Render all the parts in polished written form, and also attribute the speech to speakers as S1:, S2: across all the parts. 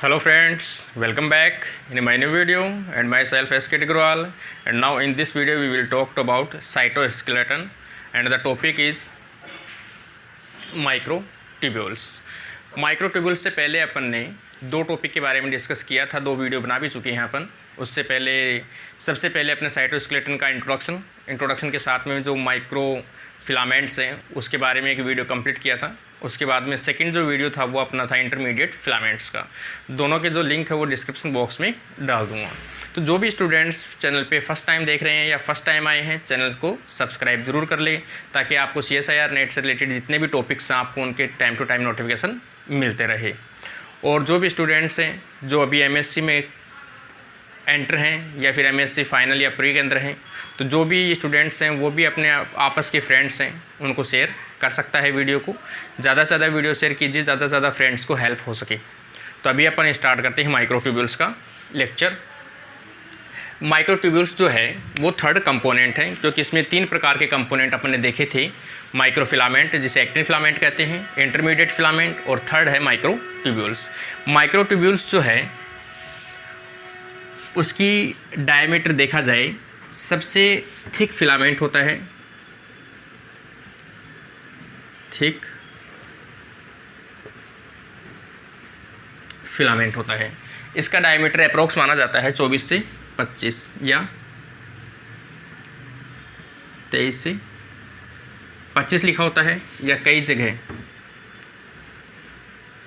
S1: Hello friends, welcome back in my new video and myself S.K. Tigrawal, and now in this video we will talk about cytoskeleton and the topic is microtubules. Microtubules से पहले अपन ने दो topic के बारे में discuss किया था, दो वीडियो बना भी चुके हैं अपन। उससे पहले सबसे पहले अपने साइटोस्केलेटन का इंट्रोडक्शन के साथ में जो माइक्रो फिलामेंट्स हैं उसके बारे में एक वीडियो कंप्लीट किया था। उसके बाद में सेकंड जो वीडियो था वो अपना था इंटरमीडिएट फिलामेंट्स का। दोनों के जो लिंक है वो डिस्क्रिप्शन बॉक्स में डाल दूँगा। तो जो भी स्टूडेंट्स चैनल पे फर्स्ट टाइम देख रहे हैं या फर्स्ट टाइम आए हैं, चैनल को सब्सक्राइब ज़रूर कर लें ताकि आपको CSIR नेट से रिलेटेड जितने भी टॉपिक्स हैं आपको उनके टाइम टू टाइम नोटिफिकेशन मिलते रहे। और जो भी स्टूडेंट्स हैं जो अभी MSc में एंटर हैं या फिर MSc फाइनल या प्री के अंदर हैं, तो जो भी स्टूडेंट्स हैं वो भी अपने आपस के फ्रेंड्स हैं उनको शेयर कर सकता है वीडियो को। ज़्यादा से ज़्यादा वीडियो शेयर कीजिए, ज़्यादा से ज़्यादा फ्रेंड्स को हेल्प हो सके। तो अभी अपन स्टार्ट करते हैं माइक्रोट्यूब्यूल्स का लेक्चर। माइक्रोट्यूब्यूल्स जो है वो थर्ड कंपोनेंट है, क्योंकि इसमें तीन प्रकार के कंपोनेंट अपन ने देखे थे। माइक्रोफिलामेंट जिसे एक्टिन फिलामेंट कहते हैं, इंटरमीडिएट फिलामेंट और थर्ड है माइक्रोट्यूब्यूल्स। माइक्रोट्यूब्यूल्स जो है उसकी डायमीटर देखा जाए सबसे थिक फिलामेंट होता है, थिक फिलामेंट होता है। इसका डायमीटर अप्रोक्स माना जाता है 24 से 25 या 23 से 25 लिखा होता है, या कई जगह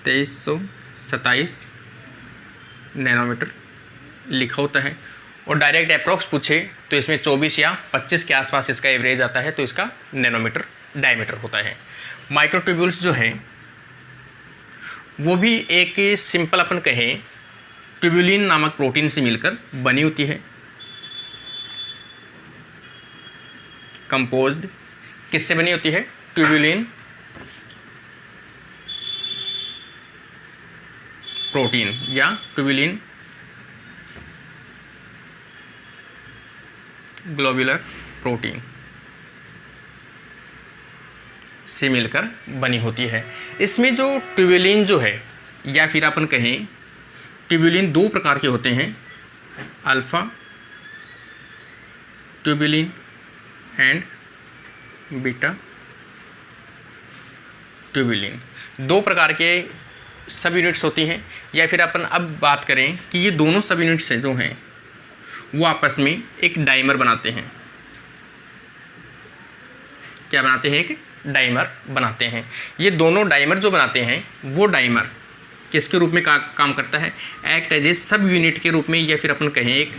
S1: 2327 नैनोमीटर लिखा होता है। और डायरेक्ट अप्रोक्स पूछे तो इसमें 24 या 25 के आसपास इसका एवरेज आता है, तो इसका नैनोमीटर डायमीटर होता है। माइक्रोट्यूब्यूल्स जो हैं वो भी एक सिंपल अपन कहें ट्यूब्यूलिन नामक प्रोटीन से मिलकर बनी होती है। कंपोज्ड किससे बनी होती है? ट्यूब्यूलिन प्रोटीन या ट्यूब्यूलिन ग्लोब्यूलर प्रोटीन से मिलकर बनी होती है। इसमें जो ट्यूब्यूलिन जो है या फिर अपन कहें ट्यूब्यूलिन दो प्रकार के होते हैं, alpha tubulin and beta tubulin. दो प्रकार के सब यूनिट्स होती हैं। या फिर अपन अब बात करें कि ये दोनों सब यूनिट्स जो हैं वो आपस में एक डाइमर बनाते हैं। क्या बनाते हैं? एक डाइमर बनाते हैं। ये दोनों डाइमर जो बनाते हैं वो डाइमर किसके रूप में काम करता है? एक्ट एज ए सब यूनिट के रूप में, या फिर अपन कहें एक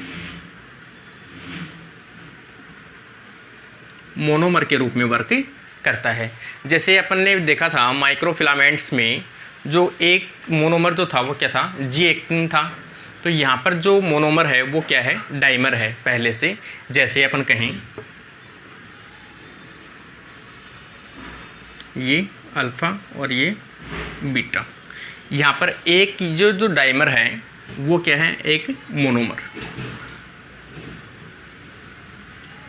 S1: मोनोमर के रूप में वर्क करता है। जैसे अपन ने देखा था माइक्रोफिलामेंट्स में जो एक मोनोमर जो था वो क्या था? जी एक्टिन था। तो यहाँ पर जो मोनोमर है वो क्या है? डाइमर है पहले से। जैसे अपन कहें ये अल्फ़ा और ये बीटा, यहाँ पर एक जो डाइमर है वो क्या है? एक मोनोमर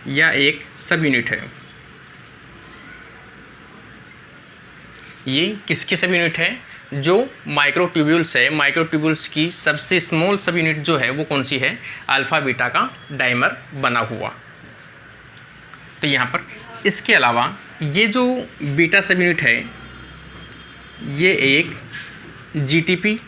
S1: या एक सब यूनिट है। ये किसके सब यूनिट है? जो माइक्रोट्यूब्यूल्स है, माइक्रोट्यूब्यूल्स की सबसे स्मॉल सब यूनिट जो है वो कौन सी है? अल्फ़ा बीटा का डाइमर बना हुआ। तो यहाँ पर इसके अलावा ये जो बीटा सब यूनिट है ये एक जीटीपी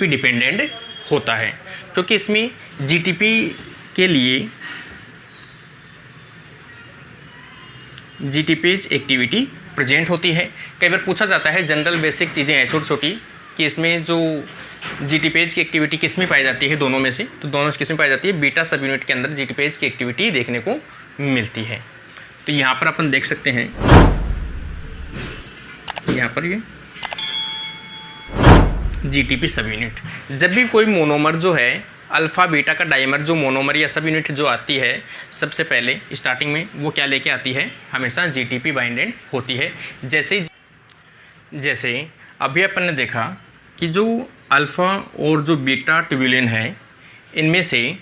S1: डिपेंडेंट होता है, क्योंकि इसमें जीटीपी के लिए जीटीपीज एक्टिविटी प्रेजेंट होती है। कई बार पूछा जाता है, जनरल बेसिक चीज़ें हैं छोटी छोटी, कि इसमें जो जीटीपेज की एक्टिविटी किस में पाई जाती है? दोनों में से। तो दोनों किस में पाई जाती है? बीटा सब यूनिट के अंदर जीटीपेज की एक्टिविटी देखने को मिलती है। तो यहाँ पर अपन देख सकते हैं, यहाँ पर ये जीटीपी सब यूनिट। जब भी कोई मोनोमर जो है अल्फ़ा बीटा का डाइमर जो मोनोमर या सब यूनिट जो आती है सबसे पहले स्टार्टिंग में वो क्या लेके आती है? हमेशा जीटीपी बाइंडेड होती है। जैसे अभी अपन ने देखा कि जो अल्फ़ा और जो बीटा ट्यूब्यूलिन है इनमें से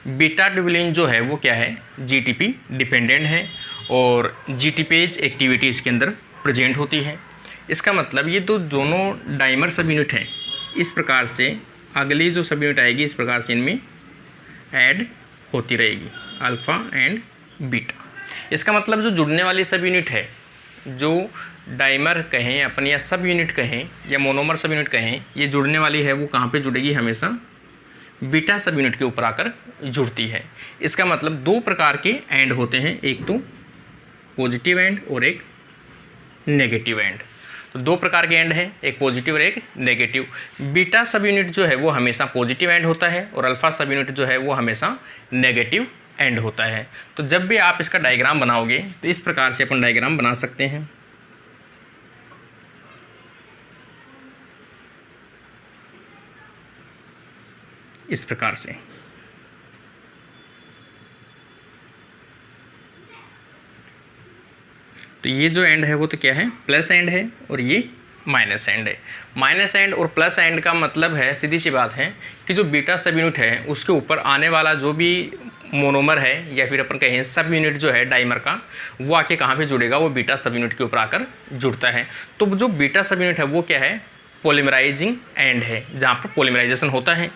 S1: बीटा ट्यूब्यूलिन जो है वो क्या है, जीटीपी डिपेंडेंट है और GTPase एक्टिविटी इसके अंदर प्रेजेंट होती है। इसका मतलब ये तो दोनों डाइमर सब यूनिट हैं, इस प्रकार से अगली जो सब यूनिट आएगी इस प्रकार से इनमें ऐड होती रहेगी, अल्फ़ा एंड बीटा। इसका मतलब जो जुड़ने वाली सब यूनिट है, जो डाइमर कहें अपन या सब यूनिट कहें या मोनोमर सब यूनिट कहें, ये जुड़ने वाली है वो कहाँ पे जुड़ेगी, हमेशा बीटा सब यूनिट के ऊपर आकर जुड़ती है। इसका मतलब दो प्रकार के एंड होते हैं, एक तो पॉजिटिव एंड और एक नेगेटिव एंड। तो दो प्रकार के एंड हैं, एक पॉजिटिव और एक नेगेटिव। बीटा सब यूनिट जो है वो हमेशा पॉजिटिव एंड होता है और अल्फ़ा सब यूनिट जो है वो हमेशा नेगेटिव एंड होता है। तो जब भी आप इसका डायग्राम बनाओगे तो इस प्रकार से अपन डायग्राम बना सकते हैं। इस प्रकार से तो ये जो एंड है वो तो क्या है, प्लस एंड है और ये माइनस एंड है। माइनस एंड और प्लस एंड का मतलब है, सीधी सी बात है कि जो बीटा सब यूनिट है उसके ऊपर आने वाला जो भी मोनोमर है या फिर अपन कहें सब यूनिट जो है डाइमर का, वो आके कहाँ पे जुड़ेगा, वो बीटा सब यूनिट के ऊपर आकर जुड़ता है। तो जो बीटा सब यूनिट है वो क्या है, पॉलीमराइजिंग एंड है, जहाँ पर पॉलीमराइजेशन होता है।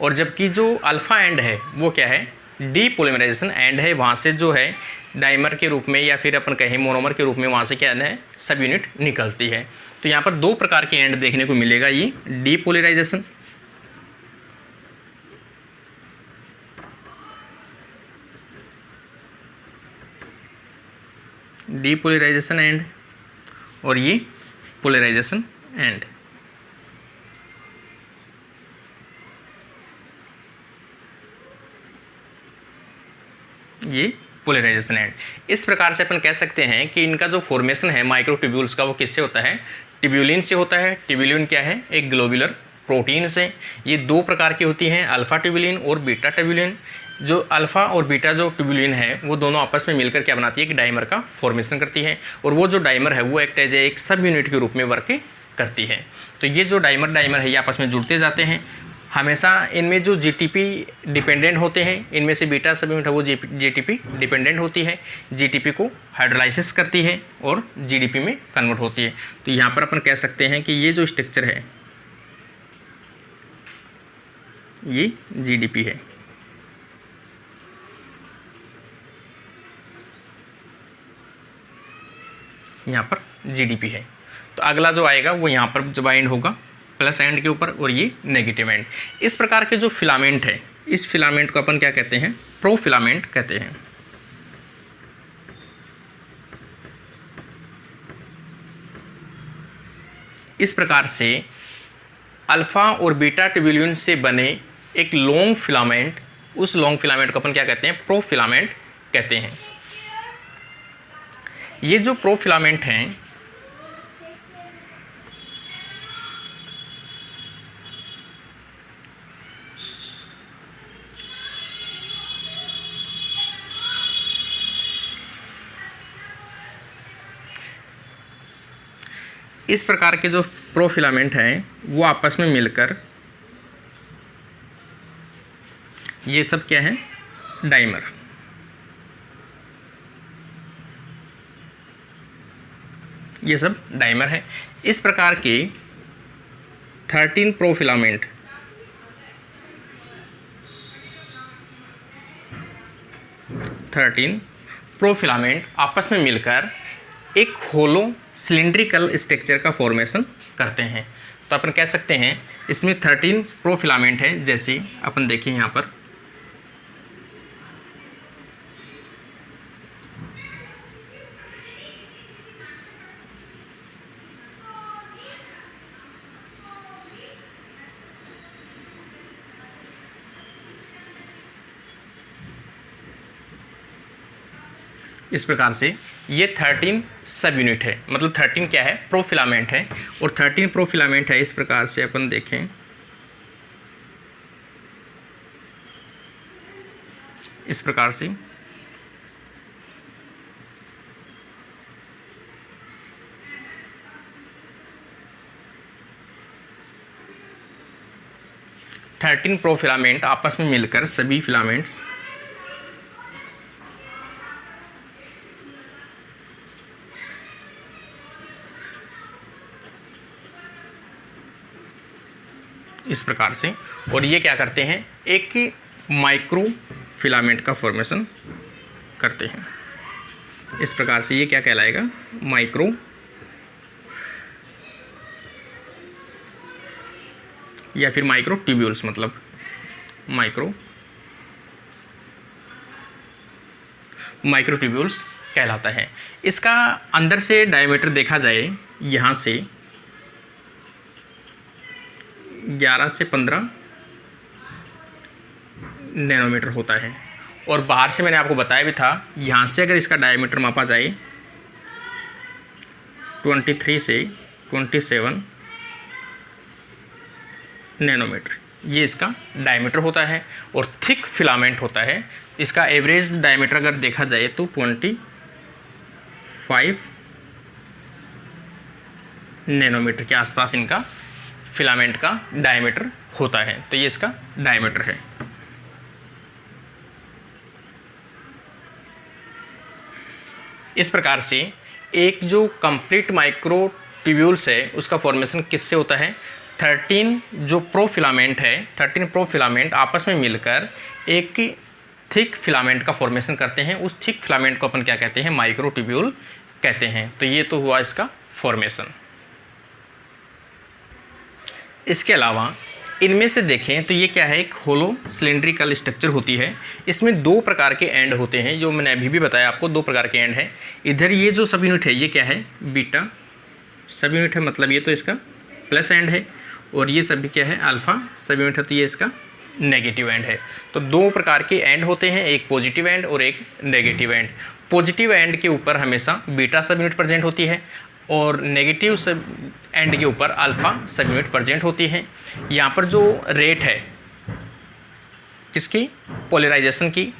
S1: और जबकि जो अल्फ़ा एंड है वो क्या है, डीपॉलीमराइजेशन एंड है, वहाँ से जो है डाइमर के रूप में या फिर अपन कहें मोनोमर के रूप में वहाँ से क्या है, सब यूनिट निकलती है। तो यहाँ पर दो प्रकार के एंड देखने को मिलेगा, ये डीपोलराइजेशन डीपोलराइजेशन एंड और ये पोलराइजेशन एंड। ये पोलराइजेशन एंड। इस प्रकार से अपन कह सकते हैं कि इनका जो फॉर्मेशन है माइक्रोट्यूब्यूल्स का वो किससे होता है, ट्यूब्यूलिन से होता है। ट्यूब्यूलिन क्या है, एक ग्लोबुलर प्रोटीन से। ये दो प्रकार की होती हैं, अल्फ़ा ट्यूब्यूलिन और बीटा ट्यूब्यूलिन। जो अल्फ़ा और बीटा जो ट्यूब्यूलिन है वो दोनों आपस में मिलकर क्या बनाती है, एक डाइमर का फॉर्मेशन करती है। और वो जो डाइमर है वो एक्ट एज एक सब यूनिट के रूप में वर्क करती है। तो ये जो डाइमर है ये आपस में जुड़ते जाते हैं। हमेशा इनमें जो जीटीपी डिपेंडेंट होते हैं, इनमें से बीटा सब यूनिट है वो जीटीपी डिपेंडेंट होती है, जीटीपी को हाइड्रोलाइसिस करती है और जीडीपी में कन्वर्ट होती है। तो यहाँ पर अपन कह सकते हैं कि ये जो स्ट्रक्चर है ये जीडीपी है। यहाँ पर जीडीपी है। तो अगला जो आएगा वो यहाँ पर जो बाइंड होगा प्लस एंड के ऊपर और ये नेगेटिव एंड। इस प्रकार के जो फिलामेंट है, इस फिलामेंट को अपन क्या कहते हैं, प्रोफिलामेंट कहते हैं। इस प्रकार से अल्फा और बीटा ट्यूब्यूलिन से बने एक लॉन्ग फिलामेंट, उस लॉन्ग फिलामेंट को अपन क्या कहते हैं, प्रोफिलामेंट कहते हैं। ये जो प्रोफिलामेंट हैं इस प्रकार के जो प्रोफिलामेंट हैं वो आपस में मिलकर ये सब क्या है, डाइमर। ये सब डाइमर है। इस प्रकार के 13 प्रोफिलामेंट आपस में मिलकर एक होलो सिलिंड्रिकल स्ट्रक्चर का फॉर्मेशन करते हैं। तो अपन कह सकते हैं इसमें 13 प्रोफिलामेंट है। जैसे अपन देखिए यहाँ पर इस प्रकार से ये 13 सब यूनिट है, मतलब 13 क्या है, प्रोफिलामेंट है। और 13 प्रोफिलामेंट है। इस प्रकार से अपन देखें इस प्रकार से थर्टीन प्रोफिलामेंट आपस में मिलकर सभी फिलामेंट्स इस प्रकार से, और ये क्या करते हैं, एक माइक्रो फिलामेंट का फॉर्मेशन करते हैं। इस प्रकार से ये क्या कहलाएगा, माइक्रो या फिर माइक्रो ट्यूब्यूल्स, मतलब माइक्रो ट्यूब्यूल्स कहलाता है। इसका अंदर से डायमीटर देखा जाए यहाँ से 11 से 15 नैनोमीटर होता है, और बाहर से मैंने आपको बताया भी था, यहाँ से अगर इसका डायमीटर मापा जाए 23 से 27 नैनोमीटर, ये इसका डायमीटर होता है। और थिक फिलामेंट होता है, इसका एवरेज डायमीटर अगर देखा जाए तो 25 नैनोमीटर के आसपास इनका फिलामेंट का डायमीटर होता है। तो ये इसका डायमीटर है। इस प्रकार से एक जो कंप्लीट माइक्रो ट्यूब्यूल्स है उसका फॉर्मेशन किससे होता है, 13 जो प्रोफिलामेंट है, 13 प्रोफिलामेंट आपस में मिलकर एक थिक फिलामेंट का फॉर्मेशन करते हैं। उस थिक फिलामेंट को अपन क्या कहते हैं, माइक्रो ट्यूब्यूल कहते हैं। तो ये तो हुआ इसका फॉर्मेशन। इसके अलावा इनमें से देखें तो ये क्या है, एक होलो सिलेंड्रिकल स्ट्रक्चर होती है। इसमें दो प्रकार के एंड होते हैं, जो मैंने अभी भी बताया आपको, दो प्रकार के एंड है। इधर ये जो सब यूनिट है ये क्या है, बीटा सब यूनिट है, मतलब ये तो इसका प्लस एंड है, और ये सभी क्या है, अल्फ़ा सब यूनिट है, तो ये इसका नेगेटिव एंड है। तो दो प्रकार के एंड होते हैं, एक पॉजिटिव एंड और एक नेगेटिव एंड। पॉजिटिव एंड के ऊपर हमेशा बीटा सब यूनिट प्रेजेंट होती है, और नेगेटिव सब एंड के ऊपर अल्फ़ा सब यूनिट प्रेजेंट होती है। यहाँ पर जो रेट है किसकी, पोलराइजेशन की,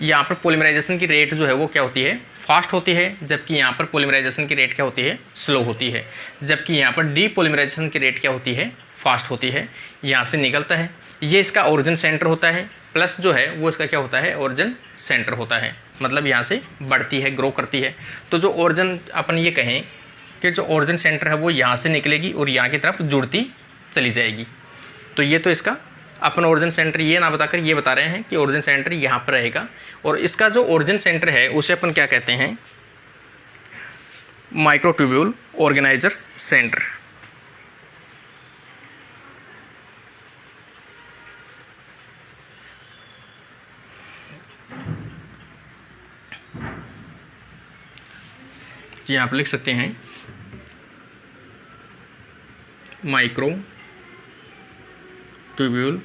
S1: यहाँ पर पोलीमराइजेशन की रेट जो है वो क्या होती है, फास्ट होती है, जबकि यहाँ पर पोलीमराइजेशन की रेट क्या होती है, स्लो होती है। जबकि यहाँ पर डीपोलीमराइजेशन की रेट क्या होती है, फास्ट होती है। यहाँ से निकलता है, ये इसका ओरिजिन सेंटर होता है, प्लस जो है वो इसका क्या होता है, ओरिजिन सेंटर होता है, मतलब यहाँ से बढ़ती है, ग्रो करती है। तो जो ओरिजिन अपन ये कहें कि जो ओरिजिन सेंटर है वो यहाँ से निकलेगी और यहाँ की तरफ जुड़ती चली जाएगी। तो ये तो इसका अपन ओरिजिन सेंटर ये ना बताकर ये बता रहे हैं कि ओरिजिन सेंटर यहाँ पर रहेगा, और इसका जो ओरिजिन सेंटर है उसे अपन क्या कहते हैं, माइक्रोट्यूब्यूल ऑर्गेनाइजर सेंटर। यहाँ पर लिख सकते हैं माइक्रो ट्यूब्यूल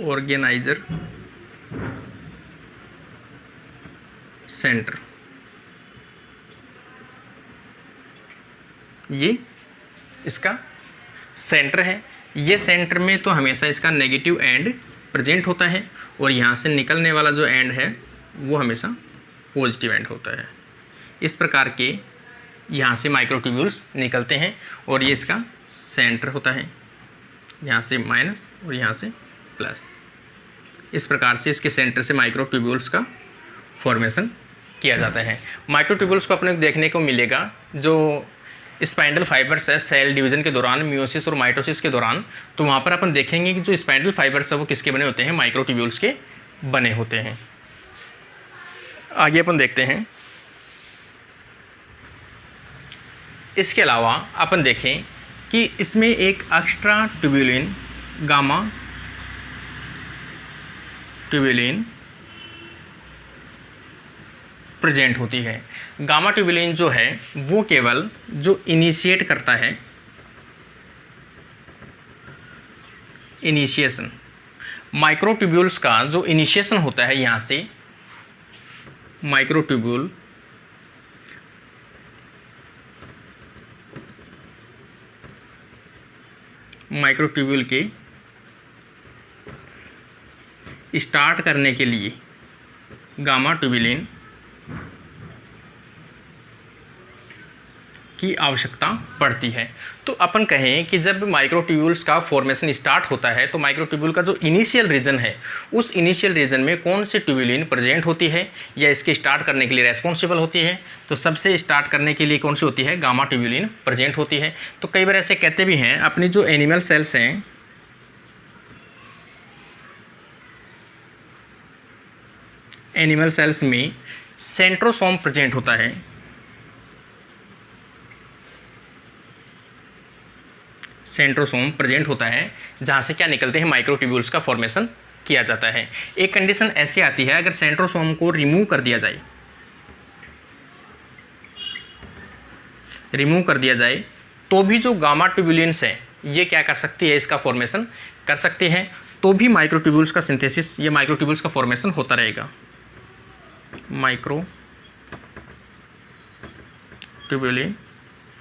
S1: ऑर्गेनाइजर सेंटर। ये इसका सेंटर है। ये सेंटर में तो हमेशा इसका नेगेटिव एंड प्रेजेंट होता है, और यहाँ से निकलने वाला जो एंड है वो हमेशा पॉजिटिव एंड होता है। इस प्रकार के यहाँ से माइक्रोट्यूब्यूल्स निकलते हैं, और ये इसका सेंटर होता है, यहाँ से माइनस और यहाँ से प्लस। इस प्रकार से इसके सेंटर से माइक्रोट्यूब्यूल्स का फॉर्मेशन किया जाता है। माइक्रोट्यूब्यूल्स को अपने देखने को मिलेगा जो स्पाइंडल फाइबर्स है सेल डिवीजन के दौरान, मियोसिस और माइटोसिस के दौरान। तो वहाँ पर अपन देखेंगे कि जो स्पाइंडल फाइबर्स है वो किसके बने होते हैं, माइक्रोट्यूब्यूल्स के बने होते हैं। आगे अपन देखते हैं। इसके अलावा अपन देखें कि इसमें एक extra tubulin gamma tubulin present होती है। गामा ट्यूब्यूलिन जो है वो केवल जो इनिशिएट करता है, इनिशिएशन, माइक्रोट्यूब्यूल्स का जो इनिशिएशन होता है, यहाँ से माइक्रोट्यूब्यूल माइक्रोट्यूब्यूल के स्टार्ट करने के लिए गामा ट्यूब्यूलिन की आवश्यकता पड़ती है। तो अपन कहें कि जब माइक्रोट्यूब्यूल्स का फॉर्मेशन स्टार्ट होता है तो माइक्रोट्यूब्यूल का जो इनिशियल रीजन है उस इनिशियल रीजन में कौन सी ट्यूब्यूलिन प्रेजेंट होती है या इसके स्टार्ट करने के लिए रेस्पॉन्सिबल होती है, तो सबसे स्टार्ट करने के लिए कौन सी होती है, गामा ट्यूब्यूलिन प्रेजेंट होती है। तो कई बार ऐसे कहते भी हैं अपनी जो एनिमल सेल्स हैं, एनिमल सेल्स में सेंट्रोसोम प्रेजेंट होता है, सेंट्रोसोम प्रेजेंट होता है जहाँ से क्या निकलते हैं, माइक्रोट्यूब्यूल्स का फॉर्मेशन किया जाता है। एक कंडीशन ऐसी आती है अगर सेंट्रोसोम को रिमूव कर दिया जाए, तो भी जो गामा ट्यूब्यूलिन्स हैं ये क्या कर सकती है, इसका फॉर्मेशन कर सकती हैं, तो भी माइक्रोट्यूब्यूल्स का सिंथेसिस, ये माइक्रोट्यूब्यूल्स का फॉर्मेशन होता रहेगा। माइक्रोट्यूब्यूलिन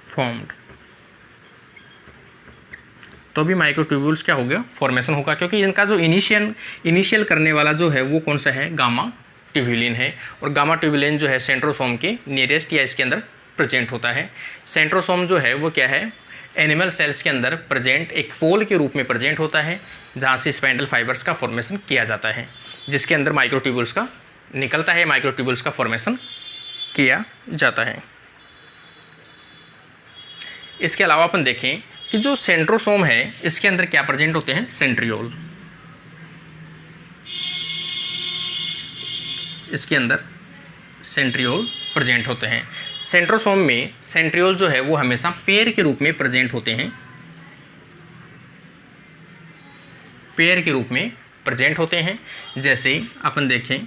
S1: फॉर्म्ड, तो भी माइक्रोट्यूब्यूल्स क्या हो गया, फॉर्मेशन होगा, क्योंकि इनका जो इनिशियल करने वाला जो है वो कौन सा है, गामा ट्यूब्यूलिन है। और गामा ट्यूब्यूलिन जो है सेंट्रोसोम के नियरेस्ट या इसके अंदर प्रेजेंट होता है। सेंट्रोसोम जो है वो क्या है, एनिमल सेल्स के अंदर प्रेजेंट एक पोल के रूप में प्रेजेंट होता है जहाँ से स्पाइंडल फाइबर्स का फॉर्मेशन किया जाता है, जिसके अंदर माइक्रोट्यूब्यूल्स का निकलता है, माइक्रोट्यूब्यूल्स का फॉर्मेशन किया जाता है। इसके अलावा अपन देखें कि जो सेंट्रोसोम है इसके अंदर क्या प्रेजेंट होते हैं, सेंट्रियोल, इसके अंदर सेंट्रियोल प्रेजेंट होते हैं। सेंट्रोसोम में सेंट्रियोल जो है वो हमेशा पेयर के रूप में प्रेजेंट होते हैं, पेयर के रूप में प्रेजेंट होते हैं। जैसे अपन देखें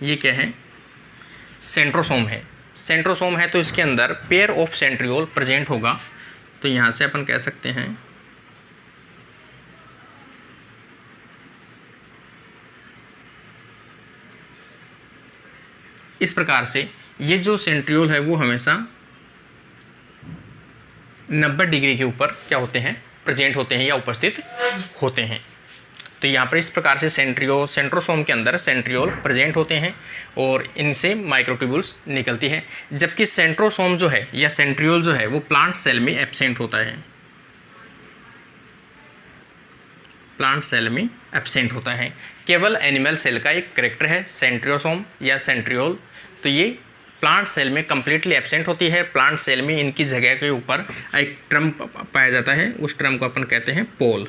S1: ये क्या है, सेंट्रोसोम है, सेंट्रोसोम है तो इसके अंदर पेयर ऑफ सेंट्रियोल प्रेजेंट होगा। तो यहाँ से अपन कह सकते हैं इस प्रकार से ये जो सेंट्रियोल है वो हमेशा 90 डिग्री के ऊपर क्या होते हैं, प्रेजेंट होते हैं या उपस्थित होते हैं। तो यहाँ पर इस प्रकार से सेंट्रोसोम के अंदर सेंट्रियोल प्रेजेंट होते हैं और इनसे माइक्रोट्यूब्यूल्स निकलती है। जबकि सेंट्रोसोम जो है या सेंट्रियोल जो है वो प्लांट सेल में एब्सेंट होता है, प्लांट सेल में एब्सेंट होता है। केवल एनिमल सेल का एक कैरेक्टर है सेंट्रियोसोम या सेंट्रियोल, तो ये प्लांट सेल में कंप्लीटली एब्सेंट होती है। प्लांट सेल में इनकी जगह के ऊपर एक ट्रम पाया जाता है, उस ट्रम को अपन कहते हैं पोल।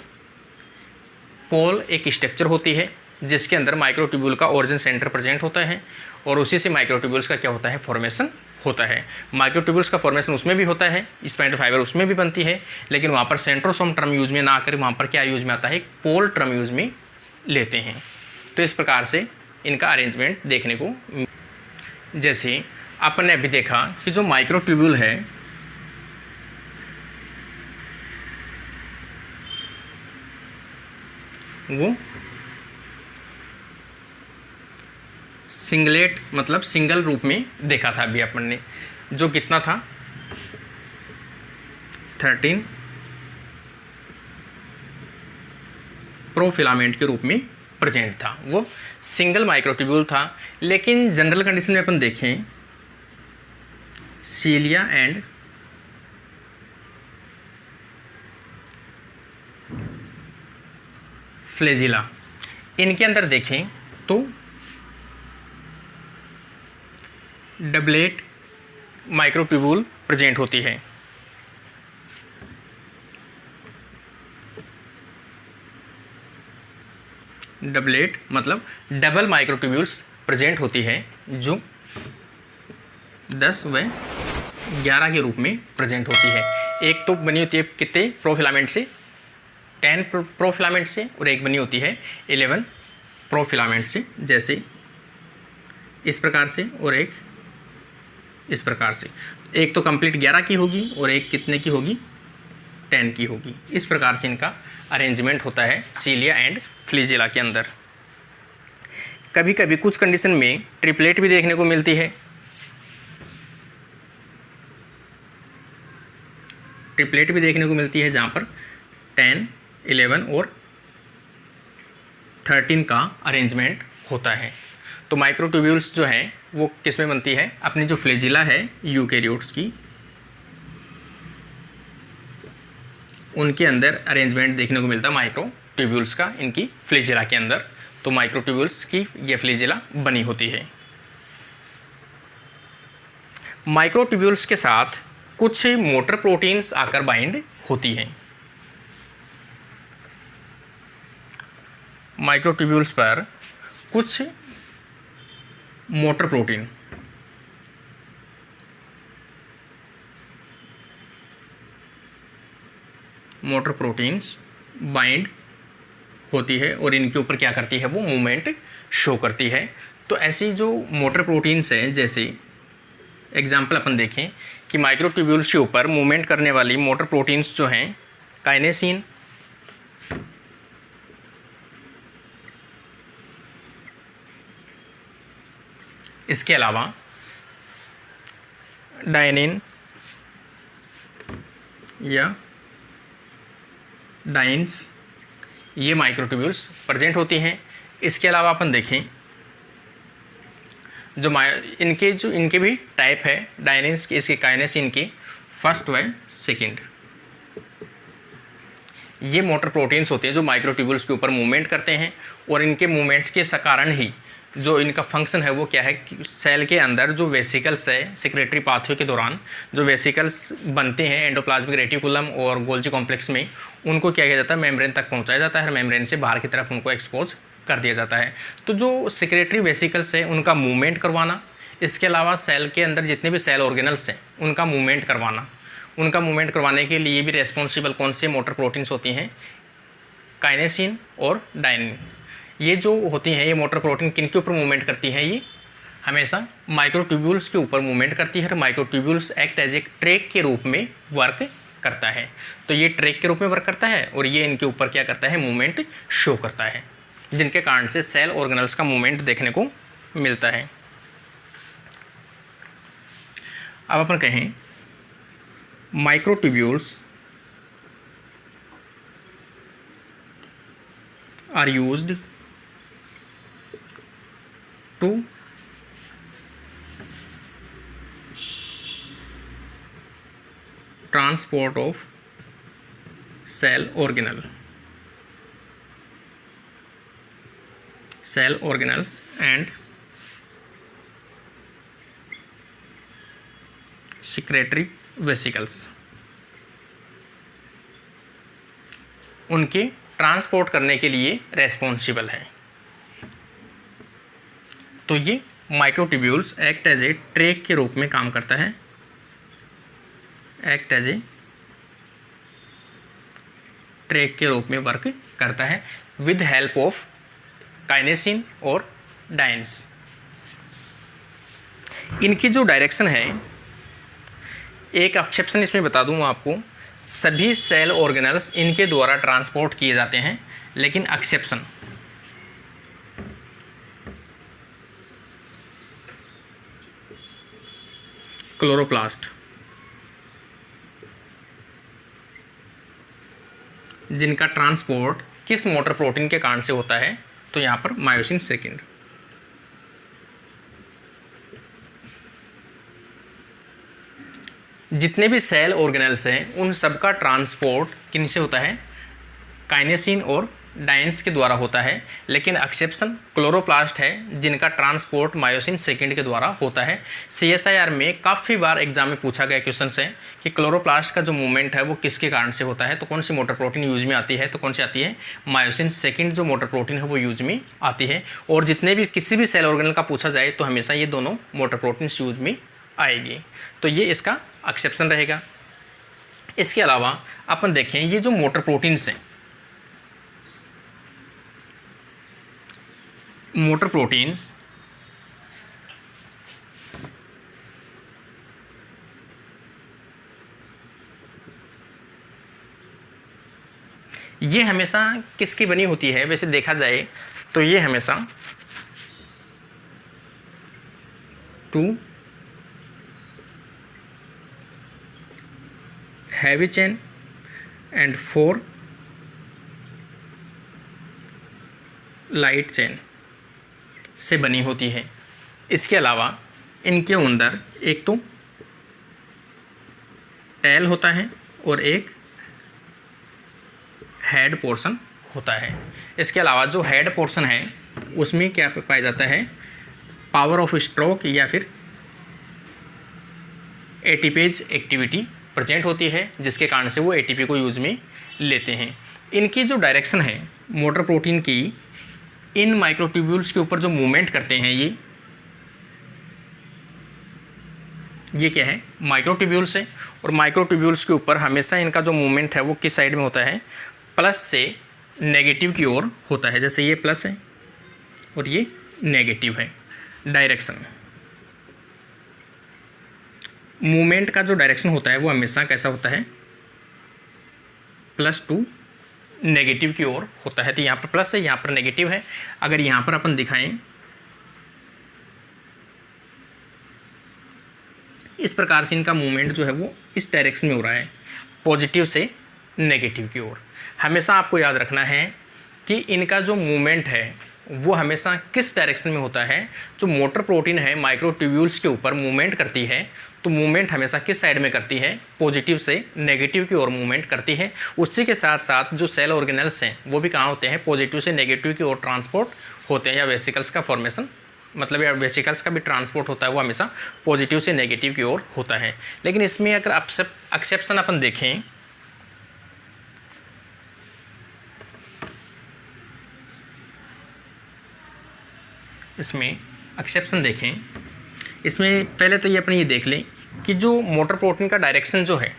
S1: पोल एक स्ट्रक्चर होती है जिसके अंदर माइक्रोट्यूब्यूल का ओरिजिन सेंटर प्रेजेंट होता है और उसी से माइक्रोट्यूब्यूल्स का क्या होता है, फॉर्मेशन होता है। माइक्रोट्यूब्यूल्स का फॉर्मेशन उसमें भी होता है, स्पाइंडल फाइबर उसमें भी बनती है, लेकिन वहाँ पर सेंट्रोसोम टर्म यूज में ना आकर वहाँ पर क्या यूज में आता है, पोल टर्म यूज में लेते हैं। तो इस प्रकार से इनका अरेंजमेंट देखने को, जैसे अपन ने अभी देखा कि जो माइक्रोट्यूब्यूल है वो सिंगलेट मतलब सिंगल रूप में देखा था अभी अपन ने, जो कितना था 13 प्रोफिलामेंट के रूप में प्रेजेंट था, वो सिंगल माइक्रोट्यूब्यूल था। लेकिन जनरल कंडीशन में अपन देखें सीलिया एंड फ्लेजिला, इनके अंदर देखें तो डबलेट माइक्रोट्यूब्यूल प्रेजेंट होती है। डबलेट मतलब डबल माइक्रोट्यूब्यूल्स प्रेजेंट होती है जो 10 व 11 के रूप में प्रेजेंट होती है। एक तो बनी होती है कितने प्रोफिलामेंट से, 10 प्रोफिलामेंट से, और एक बनी होती है 11 प्रोफिलामेंट से, जैसे इस प्रकार से और एक इस प्रकार से। एक तो कंप्लीट 11 की होगी और एक कितने की होगी, 10 की होगी। इस प्रकार से इनका अरेंजमेंट होता है सीलिया एंड फ्लेजिला के अंदर। कभी कभी कुछ कंडीशन में ट्रिपलेट भी देखने को मिलती है। ट्रिपलेट भी देखने को मिलती है जहाँ पर 10, 11 और 13 का अरेंजमेंट होता है। तो माइक्रोट्यूब्यूल्स जो हैं वो किस में बनती है, अपनी जो फ्लैजिला है यूकेरियोट्स की, उनके अंदर अरेंजमेंट देखने को मिलता है माइक्रोट्यूब्यूल्स का इनकी फ्लैजिला के अंदर। तो माइक्रोट्यूब्यूल्स की ये फ्लैजिला बनी होती है। माइक्रोट्यूब्यूल्स के साथ कुछ मोटर प्रोटीन्स आकर बाइंड होती हैं। माइक्रोट्यूब्यूल्स पर कुछ मोटर प्रोटीन्स बाइंड होती है और इनके ऊपर क्या करती है, वो मूवमेंट शो करती है। तो ऐसी जो मोटर प्रोटीन्स हैं, जैसे एग्जाम्पल अपन देखें कि माइक्रोट्यूब्यूल्स के ऊपर मूवमेंट करने वाली मोटर प्रोटीन्स जो हैं, काइनेसिन, इसके अलावा डायनिन या डाइन्स, ये माइक्रोट्यूब्यूल्स प्रेजेंट होती हैं। इसके अलावा अपन देखें जो इनके भी टाइप है डायनिन्स की, इसके काइनेसिन की फर्स्ट व सेकंड। ये मोटर प्रोटीन्स होते हैं जो माइक्रोट्यूब्यूल्स के ऊपर मूवमेंट करते हैं और इनके मूवमेंट्स के कारण ही जो इनका फंक्शन है वो क्या है कि सेल के अंदर जो वेसिकल्स है, सेक्रेटरी पाथवे के दौरान जो वेसिकल्स बनते हैं एंडोप्लाज्मिक रेटिकुलम और गोल्जी कॉम्प्लेक्स में, उनको क्या किया जाता है, मेम्ब्रेन तक पहुंचाया जाता है और मेम्ब्रेन से बाहर की तरफ उनको एक्सपोज कर दिया जाता है। तो जो सेक्रेटरी वेसिकल्स है उनका मूवमेंट करवाना, इसके अलावा सेल के अंदर जितने भी सेल ऑर्गेनल्स हैं उनका मूवमेंट करवाने के लिए भी रेस्पॉन्सिबल कौन से मोटर प्रोटीन्स होती हैं, काइनेसिन और डायनिन। ये जो होती हैं ये मोटर प्रोटीन किन के ऊपर मूवमेंट करती हैं, ये हमेशा माइक्रोट्यूब्यूल्स के ऊपर मूवमेंट करती है। और माइक्रोट्यूब्यूल्स एक्ट एज एक ट्रैक के रूप में वर्क करता है। तो ये ट्रैक के रूप में वर्क करता है और ये इनके ऊपर क्या करता है, मूवमेंट शो करता है, जिनके कारण से सेल ऑर्गेनल्स का मूवमेंट देखने को मिलता है। अब अपन कहें microtubules are used to transport of cell organelles and secretory vesicles, उनके ट्रांसपोर्ट करने के लिए रेस्पॉन्सिबल है। तो ये microtubules act as a track के रूप में काम करता है, एक्ट एज ए ट्रैक के रूप में वर्क करता है विद हेल्प ऑफ काइनेसिन और डाइन्स। इनकी जो डायरेक्शन है, एक एक्सेप्शन इसमें बता दूं आपको, सभी सेल ऑर्गेनल्स इनके द्वारा ट्रांसपोर्ट किए जाते हैं, लेकिन एक्सेप्शन क्लोरोप्लास्ट, जिनका ट्रांसपोर्ट किस मोटर प्रोटीन के कारण से होता है, तो यहाँ पर मायोसिन सेकेंड। जितने भी सेल ऑर्गेनल्स हैं उन सबका ट्रांसपोर्ट किन से होता है, काइनेसिन और डाइन्स के द्वारा होता है, लेकिन एक्सेप्शन क्लोरोप्लास्ट है जिनका ट्रांसपोर्ट मायोसिन सेकेंड के द्वारा होता है। CSIR में काफ़ी बार एग्जाम में पूछा गया क्वेश्चन है कि क्लोरोप्लास्ट का जो मूवमेंट है वो किसके कारण से होता है, तो कौन सी मोटर प्रोटीन यूज में आती है, तो कौन सी आती है, मायोसिन सेकेंड जो मोटर प्रोटीन है वो यूज में आती है। और जितने भी किसी भी सेल ऑर्गेनल का पूछा जाए तो हमेशा ये दोनों मोटर प्रोटीन्स यूज में आएगी, तो ये इसका एक्सेप्शन रहेगा। इसके अलावा अपन देखें ये जो मोटर प्रोटीन्स हैं, मोटर प्रोटीन्स ये हमेशा किसकी बनी होती है, वैसे देखा जाए तो ये हमेशा 2 heavy chain and 4 light chain से बनी होती है। इसके अलावा इनके अंदर एक तो टेल होता है और एक हेड पोर्शन होता है। इसके अलावा जो हेड पोर्शन है उसमें क्या पाया जाता है, पावर ऑफ स्ट्रोक या फिर एटीपेज एक्टिविटी प्रेजेंट होती है, जिसके कारण से वो एटीपी को यूज में लेते हैं। इनकी जो डायरेक्शन है मोटर प्रोटीन की, इन माइक्रोट्यूब्यूल्स के ऊपर जो मूवमेंट करते हैं ये क्या है, माइक्रोट्यूब्यूल्स है। और माइक्रोट्यूब्यूल्स के ऊपर हमेशा इनका जो मूवमेंट है वो किस साइड में होता है, प्लस से नेगेटिव की ओर होता है। जैसे ये प्लस है और ये नेगेटिव है। डायरेक्शन, मूवमेंट का जो डायरेक्शन होता है वो हमेशा कैसा होता है, प्लस टू नेगेटिव की ओर होता है। तो यहाँ पर प्लस है, यहाँ पर नेगेटिव है। अगर यहाँ पर अपन दिखाएं इस प्रकार से इनका मूवमेंट जो है वो इस डायरेक्शन में हो रहा है, पॉजिटिव से नेगेटिव की ओर। हमेशा आपको याद रखना है कि इनका जो मूवमेंट है वो हमेशा किस डायरेक्शन में होता है। जो मोटर प्रोटीन है माइक्रोट्यूब्यूल्स के ऊपर मूवमेंट करती है, तो मूवमेंट हमेशा किस साइड में करती है, पॉजिटिव से नेगेटिव की ओर मूवमेंट करती है। उसी के साथ साथ जो सेल ऑर्गेनल्स हैं वो भी कहाँ होते हैं, पॉजिटिव से नेगेटिव की ओर ट्रांसपोर्ट होते हैं, या वेसिकल्स का फॉर्मेशन मतलब या वेसिकल्स का भी ट्रांसपोर्ट होता है वो हमेशा पॉजिटिव से नेगेटिव की ओर होता है। लेकिन इसमें अगर एक्सेप्शन अपन देखें, इसमें एक्सेप्शन देखें, इसमें पहले तो ये अपने ये देख लें कि जो मोटर प्रोटीन का डायरेक्शन जो है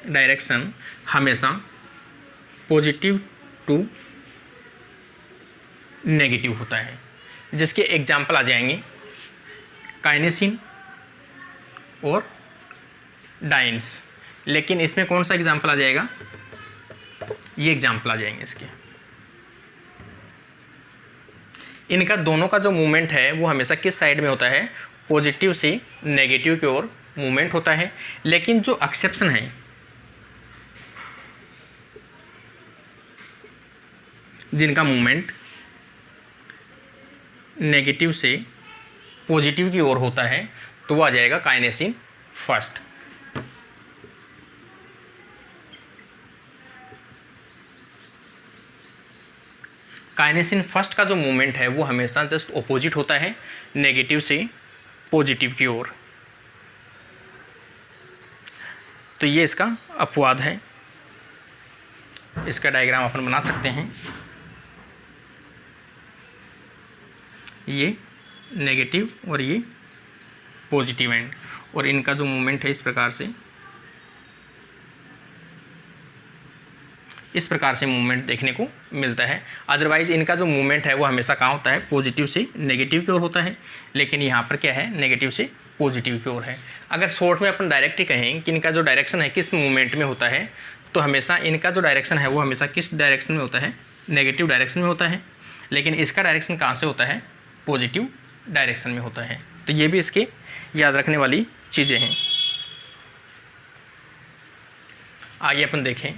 S1: डायरेक्शन हमेशा पॉजिटिव टू नेगेटिव होता है, जिसके एग्जाम्पल आ जाएंगे काइनेसिन और डाइन्स। लेकिन इसमें कौन सा एग्जाम्पल आ जाएगा, ये एग्जाम्पल आ जाएंगे इसके। इनका दोनों का जो मूवमेंट है वो हमेशा किस साइड में होता है, पॉजिटिव से नेगेटिव की ओर मूवमेंट होता है। लेकिन जो एक्सेप्शन है, जिनका मूवमेंट नेगेटिव से पॉजिटिव की ओर होता है, तो वो आ जाएगा काइनेसिन फर्स्ट। काइनेसिन फर्स्ट का जो मूवमेंट है वो हमेशा जस्ट ऑपोजिट होता है, नेगेटिव से पॉजिटिव की ओर। तो ये इसका अपवाद है। इसका डायग्राम अपन बना सकते हैं। ये नेगेटिव और ये पॉजिटिव एंड, और इनका जो मूवमेंट है इस प्रकार से मूवमेंट देखने को मिलता है। अदरवाइज इनका जो मूवमेंट है वो हमेशा कहाँ होता है, पॉजिटिव से नेगेटिव की ओर होता है। लेकिन यहाँ पर क्या है, नेगेटिव से पॉजिटिव की ओर है। अगर शॉर्ट में अपन डायरेक्ट ही कहें कि इनका जो डायरेक्शन है किस मूवमेंट में होता है, तो हमेशा इनका जो डायरेक्शन है वो हमेशा किस डायरेक्शन में होता है, नेगेटिव डायरेक्शन में होता है। लेकिन इसका डायरेक्शन कहाँ से होता है, पॉजिटिव डायरेक्शन में होता है। तो ये भी इसके याद रखने वाली चीज़ें हैं। आगे अपन देखें,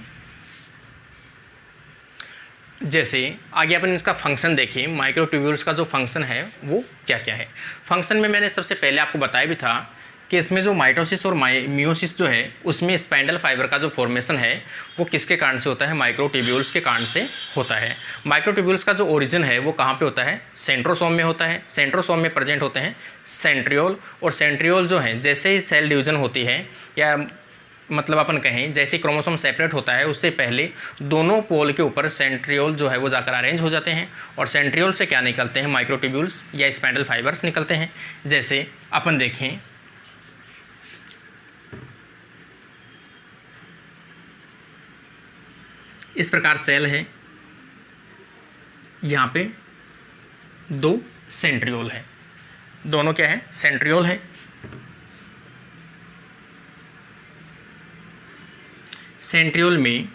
S1: जैसे आगे अपन इसका फंक्शन देखें, माइक्रोट्यूब्यूल्स का जो फंक्शन है वो क्या क्या है। फंक्शन में मैंने सबसे पहले आपको बताया भी था कि इसमें जो माइटोसिस और मियोसिस जो है उसमें स्पाइंडल फाइबर का जो फॉर्मेशन है वो किसके कारण से होता है, माइक्रोट्यूब्यूल्स के कारण से होता है। माइक्रोट्यूब्यूल्स का जो ओरिजिन है वो कहाँ पे होता है, सेंट्रोसोम में होता है। सेंट्रोसोम में प्रेजेंट होते हैं सेंट्रियोल, और सेंट्रियोल जो है जैसे ही सेल डिवीजन होती है, या मतलब अपन कहें जैसे क्रोमोसोम सेपरेट होता है उससे पहले दोनों पोल के ऊपर सेंट्रियोल जो है वो जाकर अरेंज हो जाते हैं, और सेंट्रियोल से क्या निकलते हैं, माइक्रोट्यूब्यूल्स या स्पाइंडल फाइबर्स निकलते हैं। जैसे अपन देखें, इस प्रकार सेल है, यहाँ पे दो सेंट्रियोल है, दोनों क्या है, सेंट्रियोल है। सेंट्रियोल में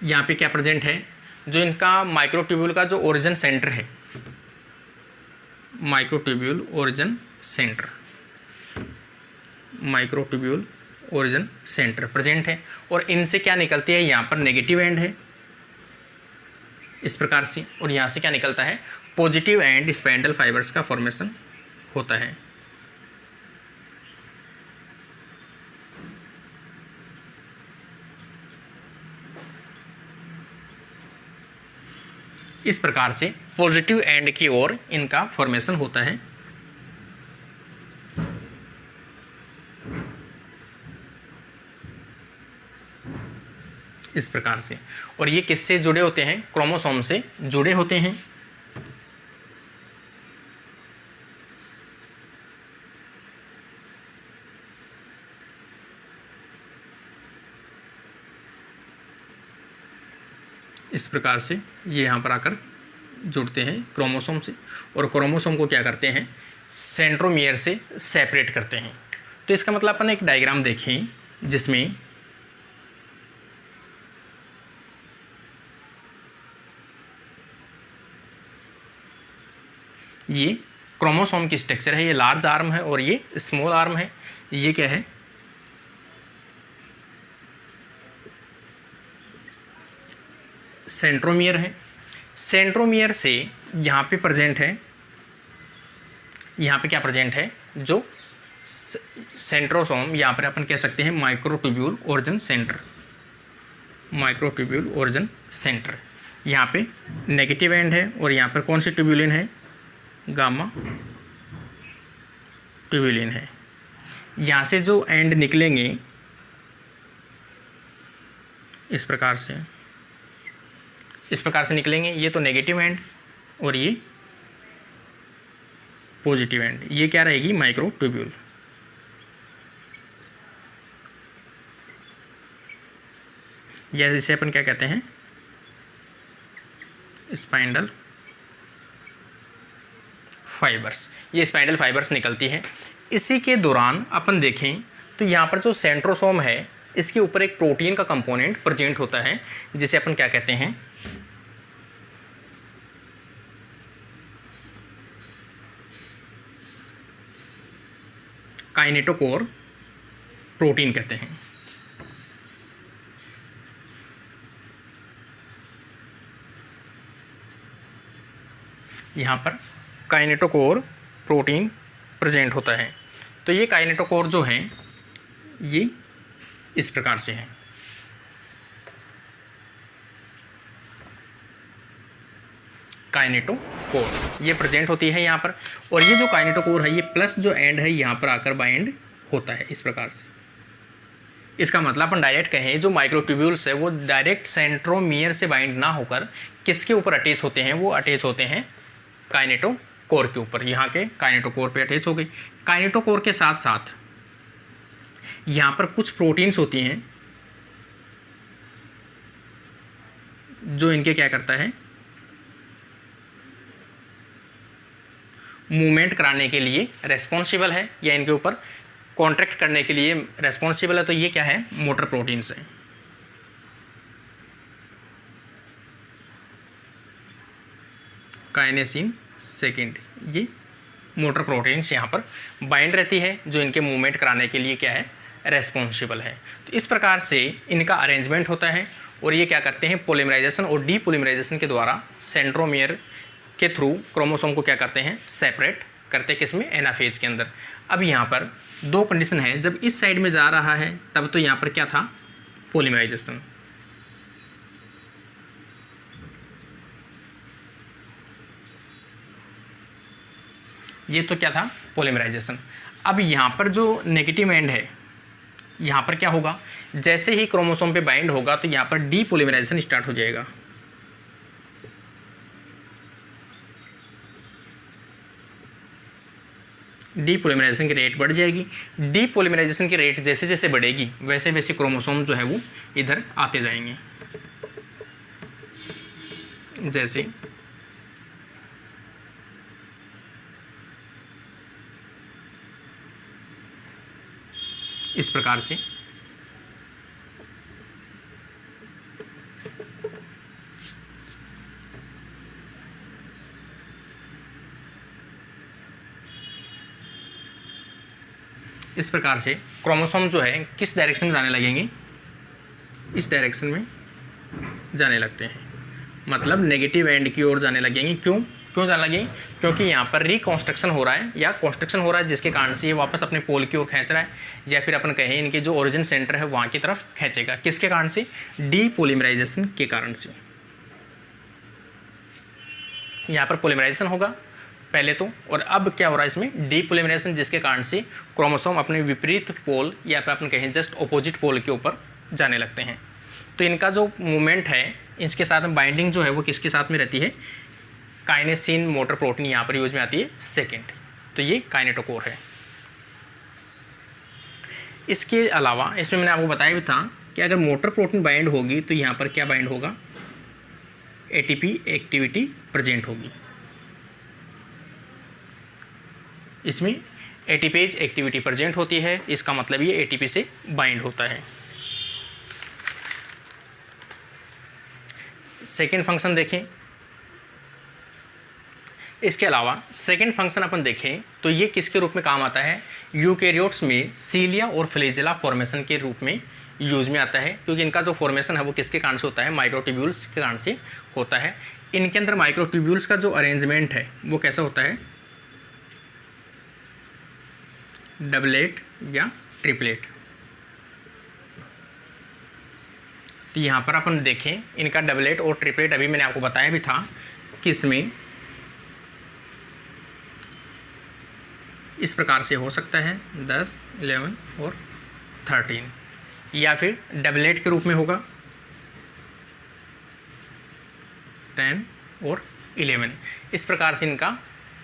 S1: यहाँ पे क्या प्रेजेंट है, जो इनका माइक्रोट्यूब्यूल का जो ओरिजिन सेंटर है, microtubule origin centre, microtubule origin centre present है। और इनसे क्या निकलती है, यहाँ पर नेगेटिव एंड है, इस प्रकार से, और यहाँ से क्या निकलता है, पॉजिटिव एंड स्पाइंडल फाइबर्स का फॉर्मेशन होता है। इस प्रकार से पॉजिटिव एंड की ओर इनका फॉर्मेशन होता है। इस प्रकार से, और ये किससे जुड़े होते हैं, क्रोमोसोम से जुड़े होते हैं। इस प्रकार से ये यहाँ पर आकर जुड़ते हैं क्रोमोसोम से, और क्रोमोसोम को क्या करते हैं, सेंट्रोमियर से सेपरेट करते हैं। तो इसका मतलब अपन एक डायग्राम देखें जिसमें ये क्रोमोसोम की स्ट्रक्चर है, ये लार्ज आर्म है और ये स्मॉल आर्म है। ये क्या है, सेंट्रोमियर है। सेंट्रोमियर से यहाँ पे प्रेजेंट है, यहाँ पे क्या प्रेजेंट है, जो सेंट्रोसोम, यहाँ पर अपन कह सकते हैं microtubule origin centre, microtubule origin centre. यहाँ पे नेगेटिव एंड है और यहाँ पर कौन सी ट्यूब्यूलिन है, गामा ट्यूब्यूलिन है। यहाँ से जो एंड निकलेंगे इस प्रकार से निकलेंगे, ये तो नेगेटिव एंड और ये पॉजिटिव एंड, ये क्या रहेगी, माइक्रोट्यूब्यूल। या जिसे अपन क्या कहते हैं, स्पाइंडल फाइबर्स। ये स्पाइंडल फाइबर्स निकलती है। इसी के दौरान अपन देखें तो यहाँ पर जो सेंट्रोसोम है इसके ऊपर एक प्रोटीन का कंपोनेंट प्रेजेंट होता है जिसे अपन क्या कहते हैं, काइनेटोकोर प्रोटीन कहते हैं। यहाँ पर काइनेटोकोर प्रोटीन प्रेजेंट होता है। तो ये काइनेटोकोर जो हैं ये इस प्रकार से हैं। काइनेटोकोर ये प्रेजेंट होती है यहाँ पर, और ये जो काइनेटोकोर है ये प्लस जो एंड है यहाँ पर आकर बाइंड होता है इस प्रकार से। इसका मतलब अपन डायरेक्ट कहें जो माइक्रोट्यूब्यूल्स है वो डायरेक्ट सेंट्रोमियर से बाइंड ना होकर किसके ऊपर अटैच होते हैं, वो अटैच होते हैं काइनेटोकोर के ऊपर। यहाँ के काइनेटोकोर पे अटैच हो गई। काइनेटोकोर के साथ साथ यहाँ पर कुछ प्रोटीन्स होती हैं जो इनके क्या करता है, मूवमेंट कराने के लिए रेस्पॉन्सिबल है या इनके ऊपर कॉन्ट्रैक्ट करने के लिए रेस्पॉन्सिबल है। तो ये क्या है, मोटर प्रोटीन्स हैं। काइनेसिन सेकेंड, ये मोटर प्रोटीन्स यहाँ पर बाइंड रहती है जो इनके मूवमेंट कराने के लिए क्या है, रेस्पॉन्सिबल है। तो इस प्रकार से इनका अरेंजमेंट होता है और ये क्या करते हैं, पॉलीमराइजेशन और डीपॉलीमराइजेशन के द्वारा सेंट्रोमियर के थ्रू क्रोमोसोम को क्या करते हैं, सेपरेट करते हैं। किसमें, एनाफेज के अंदर। अब यहाँ पर दो कंडीशन है, जब इस साइड में जा रहा है तब तो यहाँ पर क्या था, पॉलीमराइजेशन। ये तो क्या था, पॉलीमराइजेशन। अब यहाँ पर जो नेगेटिव एंड है यहाँ पर क्या होगा, जैसे ही क्रोमोसोम पे बाइंड होगा तो यहाँ पर डीपॉलीमराइजेशन स्टार्ट हो जाएगा। डीपॉलीमराइजेशन की रेट बढ़ जाएगी। डीपॉलीमराइजेशन की रेट जैसे जैसे बढ़ेगी वैसे वैसे क्रोमोसोम जो है वो इधर आते जाएंगे। जैसे इस प्रकार से क्रोमोसोम जो है किस डायरेक्शन में जाने लगेंगे, इस डायरेक्शन में जाने लगते हैं। मतलब नेगेटिव एंड की ओर जाने लगेंगी। क्यों जाने लगेंगी? क्योंकि यहाँ पर रिकॉन्स्ट्रक्शन हो रहा है या कॉन्स्ट्रक्शन हो रहा है, जिसके कारण से ये वापस अपने पोल की ओर खींच रहा है, या फिर अपन कहें इनके जो ओरिजिन सेंटर है वहाँ की तरफ खींचेगा। किसके कारण से? डीपोलीमराइजेशन के कारण से। यहाँ पर पोलीमराइजेशन होगा पहले तो, और अब क्या हो रहा है इसमें? डीपोलीमराइजेशन, जिसके कारण से क्रोमोसोम अपने विपरीत पोल या फिर अपन कहें जस्ट ऑपोजिट पोल के ऊपर जाने लगते हैं। तो इनका जो मूवमेंट है, इसके साथ में बाइंडिंग जो है वो किसके साथ में रहती है? काइनेसिन मोटर प्रोटीन यहाँ पर यूज में आती है सेकेंड। तो ये काइनेटोकोर है। इसके अलावा इसमें मैंने आपको बताया भी था कि अगर मोटर प्रोटीन बाइंड होगी तो यहाँ पर क्या बाइंड होगा? एटीपी एक्टिविटी प्रेजेंट होगी। इसमें एटीपेज एक्टिविटी प्रेजेंट होती है, इसका मतलब ये एटीपी से बाइंड होता है। सेकेंड फंक्शन देखें। इसके अलावा सेकेंड फंक्शन अपन देखें तो ये किसके रूप में काम आता है? यूकैरियोट्स में सीलिया और फ्लैजेला फॉर्मेशन के रूप में यूज में आता है, क्योंकि इनका जो फॉर्मेशन है वो किसके कारण से होता है? माइक्रोट्यूब्यूल्स के कारण से होता है। इनके अंदर माइक्रोट्यूब्यूल्स का जो अरेंजमेंट है वो कैसा होता है? डबलेट या ट्रिपलेट। तो यहाँ पर अपन देखें इनका डबलेट और ट्रिपलेट अभी मैंने आपको बताया भी था, किसमें इस प्रकार से हो सकता है 10, 11 और 13, या फिर डबलेट के रूप में होगा 10 और 11। इस प्रकार से इनका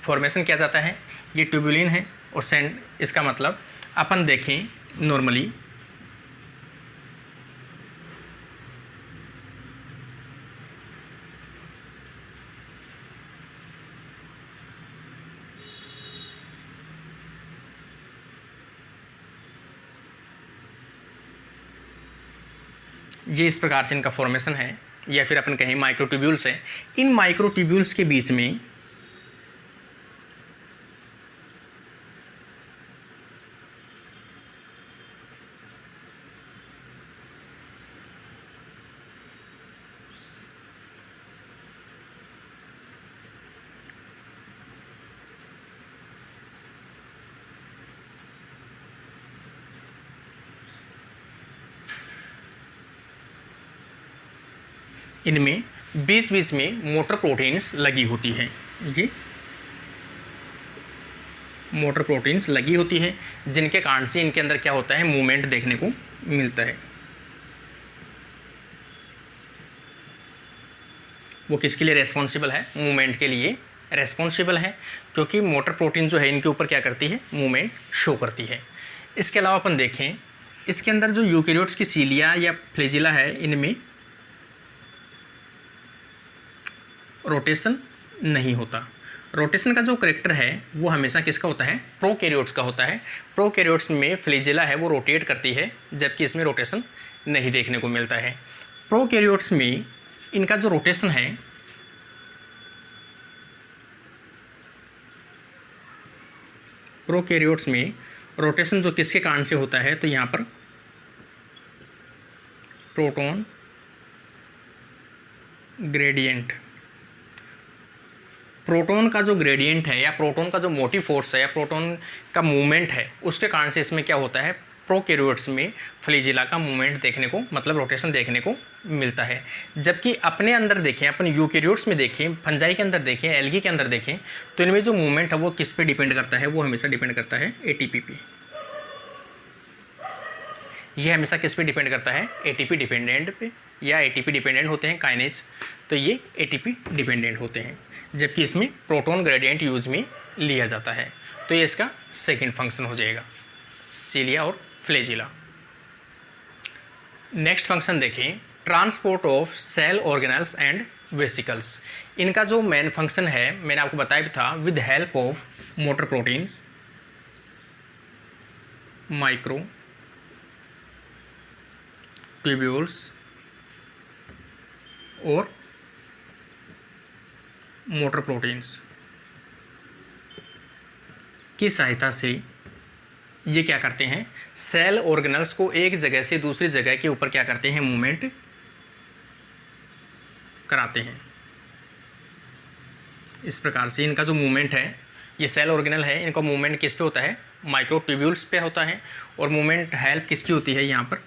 S1: फॉर्मेशन किया जाता है। ये ट्यूबुलिन है और सेंड, इसका मतलब अपन देखें नॉर्मली ये इस प्रकार से इनका फॉर्मेशन है, या फिर अपन कहें माइक्रोट्यूब्यूल्स है। इन माइक्रोट्यूब्यूल्स के बीच में इनमें बीच बीच में मोटर प्रोटीन्स लगी होती हैं। ये मोटर प्रोटीन्स लगी होती है, जिनके कारण से इनके अंदर क्या होता है? मूवमेंट देखने को मिलता है। वो किसके लिए रेस्पॉन्सिबल है? मूवमेंट के लिए रेस्पॉन्सिबल है, क्योंकि मोटर प्रोटीन जो है इनके ऊपर क्या करती है? मूवमेंट शो करती है। इसके अलावा अपन देखें इसके अंदर जो यूकैरियोट्स की सीलिया या फ्लैजिला है, इनमें रोटेशन नहीं होता। रोटेशन का जो करेक्टर है वो हमेशा किसका होता है? प्रोकैरियोट्स का होता है। प्रोकैरियोट्स में फ्लैजिला है वो रोटेट करती है, जबकि इसमें रोटेशन नहीं देखने को मिलता है। प्रोकैरियोट्स में इनका जो रोटेशन है प्रोकैरियोट्स में रोटेशन जो किसके कारण से होता है? तो यहाँ पर प्रोटॉन ग्रेडियंट, प्रोटॉन का जो ग्रेडियंट है या प्रोटॉन का जो मोटिव फोर्स है या प्रोटॉन का मूवमेंट है, उसके कारण से इसमें क्या होता है? प्रोकैरियोट्स में फ्लैजिला का मूवमेंट देखने को, मतलब रोटेशन देखने को मिलता है। जबकि अपने अंदर देखें, अपन यूकैरियोट्स में देखें, फंजाई के अंदर देखें, एल्गी के अंदर देखें, तो इनमें जो मूवमेंट है वो किस पे डिपेंड करता है? वो हमेशा डिपेंड करता है एटीपी पे। ये हमेशा किस पे डिपेंड करता है? एटीपी डिपेंडेंट पे, या एटीपी डिपेंडेंट होते हैं काइनेज, तो ये एटीपी डिपेंडेंट होते हैं, जबकि इसमें प्रोटॉन ग्रेडियंट यूज में लिया जाता है। तो ये इसका सेकंड फंक्शन हो जाएगा, सीलिया और फ्लैजिला। नेक्स्ट फंक्शन देखें, transport of cell organelles and vesicles. इनका जो मेन फंक्शन है मैंने आपको बताया भी था, with help of motor proteins, micro tubules और मोटर प्रोटीन्स की सहायता से ये क्या करते हैं? सेल ऑर्गेनल्स को एक जगह से दूसरी जगह के ऊपर क्या करते हैं? मूवमेंट कराते हैं। इस प्रकार से इनका जो मूवमेंट है, ये सेल ऑर्गेनल है, इनका मूवमेंट किस पे होता है, माइक्रोट्यूब्यूल्स पे होता है। और मूवमेंट हेल्प किसकी होती है, यहाँ पर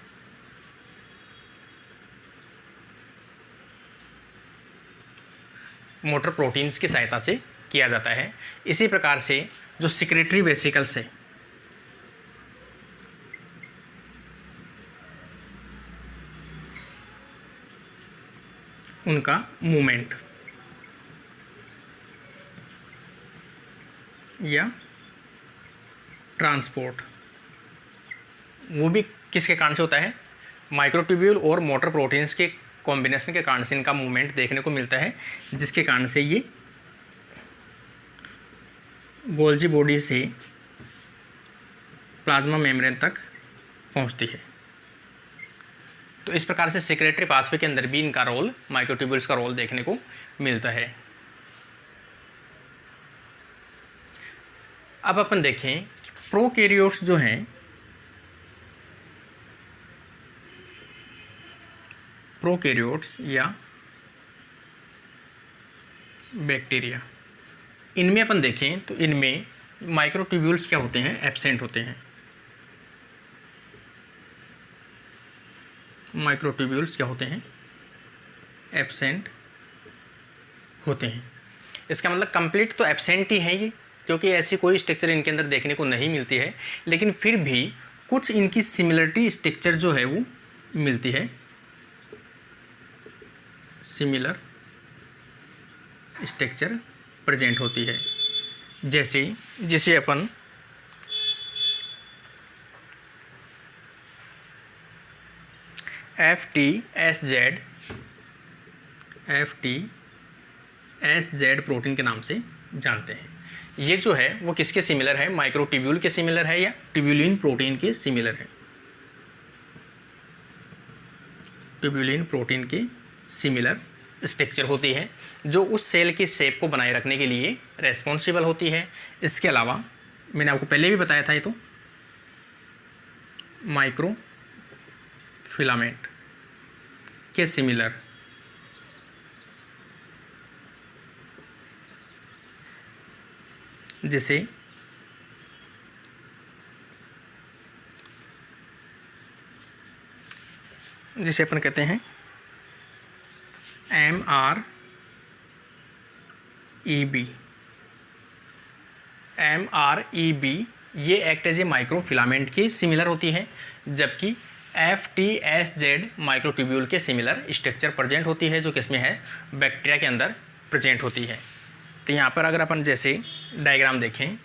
S1: मोटर प्रोटीन्स की सहायता से किया जाता है। इसी प्रकार से जो सिक्रेटरी वेसिकल्स है, उनका मूवमेंट या ट्रांसपोर्ट वो भी किसके कारण से होता है, माइक्रोट्यूब्यूल और मोटर प्रोटीन्स के कॉम्बिनेशन के कारण से इनका मूवमेंट देखने को मिलता है, जिसके कारण से ये गोल्जी बॉडी से प्लाज्मा मेम्ब्रेन तक पहुंचती है। तो इस प्रकार से सेक्रेटरी पाथवे के अंदर भी इनका रोल, माइक्रोट्यूब्यूल्स का रोल देखने को मिलता है। अब अपन देखें प्रोकैरियोट्स जो हैं, प्रोकैरियोट्स या बैक्टीरिया, इनमें अपन देखें तो इनमें माइक्रोट्यूब्यूल्स क्या होते हैं, एब्सेंट होते हैं। माइक्रोट्यूब्यूल्स क्या होते हैं, एब्सेंट होते हैं। इसका मतलब कंप्लीट तो एब्सेंट ही है ये, क्योंकि ऐसी कोई स्ट्रक्चर इनके अंदर देखने को नहीं मिलती है, लेकिन फिर भी कुछ इनकी सिमिलरिटी स्ट्रक्चर जो है वो मिलती है, सिमिलर स्ट्रक्चर प्रेजेंट होती है। जैसे अपन FTSZ प्रोटीन के नाम से जानते हैं। ये जो है वो किसके सिमिलर है, माइक्रोट्यूब्यूल के सिमिलर है या ट्यूब्यूलिन प्रोटीन के सिमिलर है, ट्यूब्यूलिन प्रोटीन के सिमिलर स्ट्रक्चर होती है, जो उस सेल की शेप को बनाए रखने के लिए रेस्पॉन्सिबल होती है। इसके अलावा मैंने आपको पहले भी बताया था, ये तो माइक्रो फिलामेंट के सिमिलर, जिसे अपन कहते हैं MREB। ये act as a microfilament की सिमिलर होती है, जबकि FTSZ माइक्रोट्यूब्यूल के सिमिलर स्ट्रक्चर प्रेजेंट होती है, जो किसमें है, बैक्टीरिया के अंदर प्रेजेंट होती है। तो यहाँ पर अगर अपन जैसे डायग्राम देखें,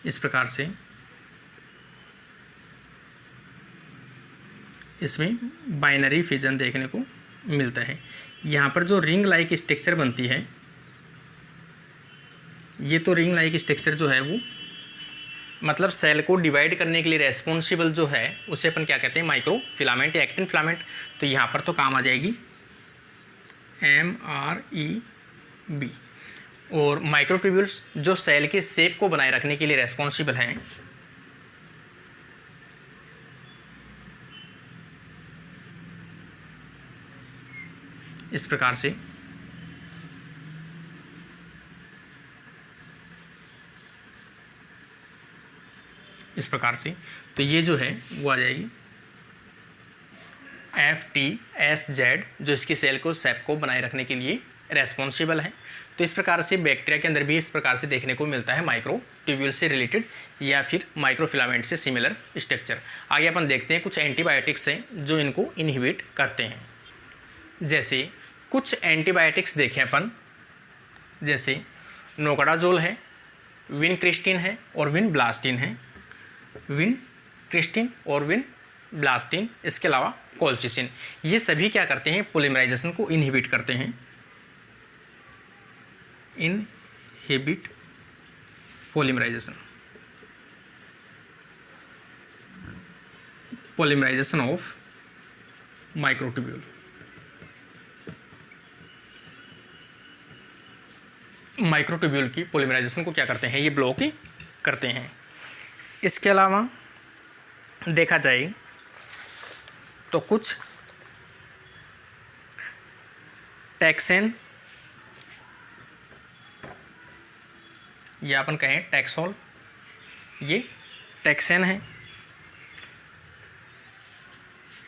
S1: इस प्रकार से इसमें बाइनरी फिजन देखने को मिलता है। यहाँ पर जो रिंग लाइक स्ट्रक्चर बनती है, ये तो रिंग लाइक स्ट्रक्चर जो है वो मतलब सेल को डिवाइड करने के लिए रेस्पॉन्सिबल जो है, उसे अपन क्या कहते हैं, माइक्रो फिलामेंट या एक्टिन फिलामेंट। तो यहाँ पर तो काम आ जाएगी MREB। और माइक्रोट्यूब्यूल्स जो सेल के शेप को बनाए रखने के लिए रेस्पॉन्सिबल हैं, इस प्रकार से तो ये जो है वो आ जाएगी FTSZ, जो इसकी सेल को शेप को बनाए रखने के लिए रेस्पॉन्सिबल है। तो इस प्रकार से बैक्टीरिया के अंदर भी इस प्रकार से देखने को मिलता है माइक्रोट्यूब्यूल से रिलेटेड या फिर माइक्रोफिलामेंट से सिमिलर स्ट्रक्चर। आगे अपन देखते हैं कुछ एंटीबायोटिक्स हैं जो इनको इनहिबिट करते हैं। जैसे कुछ एंटीबायोटिक्स देखें अपन, जैसे नोकडाजोल है, विनक्रिस्टिन है और विनब्लास्टिन है, विनक्रिस्टिन और विनब्लास्टिन, इसके अलावा कोल्चिसिन। ये सभी क्या करते हैं, पॉलीमराइजेशन को इनहिबिट करते हैं, inhibit polymerization of microtubule. Microtubule की पॉलीमराइजेशन को क्या करते हैं, ये ब्लॉक करते हैं। इसके अलावा देखा जाए तो कुछ टैक्सेन या अपन कहें टैक्सोल, ये टैक्सेन है।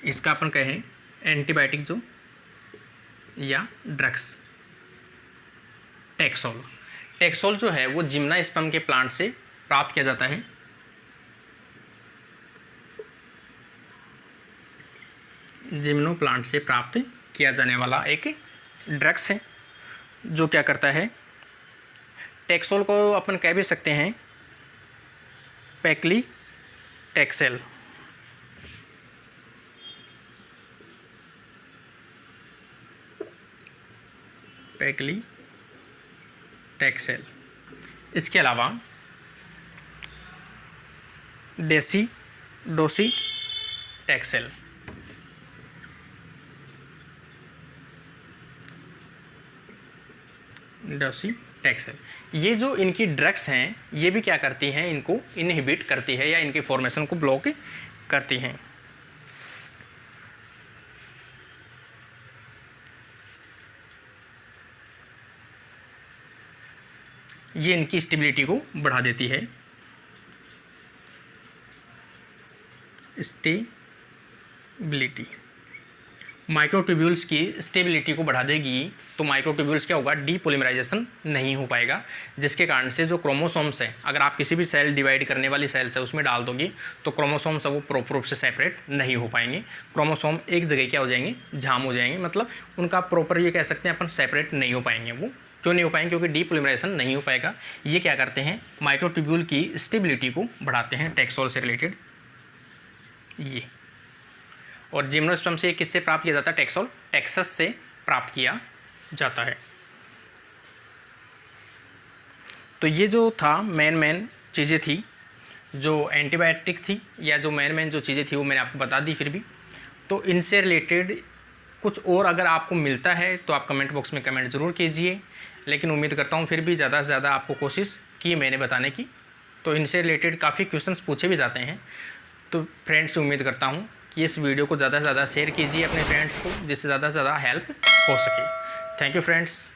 S1: इसका अपन कहें एंटीबायोटिक जो या ड्रग्स। टैक्सोल, टैक्सोल जो है वो जिम्नोस्पर्म के प्लांट से प्राप्त किया जाता है। जिम्नो प्लांट से प्राप्त किया जाने वाला एक ड्रग्स है जो क्या करता है, टैक्सोल को अपन कह भी सकते हैं पैक्लीटैक्सेल। पैक्लीटैक्सेल। इसके अलावा डोसीटैक्सेल। डोसीटैक्सेल, ये जो इनकी ड्रग्स हैं ये भी क्या करती हैं, इनको इनहिबिट करती है या इनकी फॉर्मेशन को ब्लॉक करती हैं। ये इनकी स्टेबिलिटी को बढ़ा देती है। स्टेबिलिटी, माइक्रोट्यूब्यूल्स की स्टेबिलिटी को बढ़ा देगी तो माइक्रोट्यूब्यूल्स क्या होगा, डीपॉलीमराइजेशन नहीं हो पाएगा, जिसके कारण से जो क्रोमोसोम्स हैं, अगर आप किसी भी सेल डिवाइड करने वाली सेल्स है उसमें डाल दोगे तो क्रोमोसोम्स है वो प्रॉपर रूप से सेपरेट नहीं हो पाएंगे। क्रोमोसोम एक जगह क्या हो जाएंगे, जाम हो जाएंगे, मतलब उनका प्रॉपर ये कह सकते हैं अपन सेपरेट नहीं हो पाएंगे। वो क्यों नहीं हो पाएंगे, क्योंकि डीपॉलीमराइजेशन नहीं हो पाएगा। ये क्या करते हैं, माइक्रोट्यूब्यूल की स्टेबिलिटी को बढ़ाते हैं टैक्सोल से रिलेटेड ये। और जिम्नोस्पर्म से किससे प्राप्त किया जाता है, टैक्सोल टेक्सस से प्राप्त किया जाता है। तो ये जो था मेन चीज़ें थी जो एंटीबायोटिक थी, या जो मेन जो चीज़ें थी वो मैंने आपको बता दी। फिर भी तो इनसे रिलेटेड कुछ और अगर आपको मिलता है तो आप कमेंट बॉक्स में कमेंट ज़रूर कीजिए, लेकिन उम्मीद करता हूँ फिर भी ज़्यादा से ज़्यादा आपको कोशिश की मैंने बताने की। तो इनसे रिलेटेड काफ़ी क्वेश्चंस पूछे भी जाते हैं। तो फ्रेंड्स से उम्मीद करता हूँ कि इस वीडियो को ज़्यादा से ज़्यादा शेयर कीजिए अपने फ्रेंड्स को, जिससे ज़्यादा से ज़्यादा हेल्प हो सके। Thank you friends.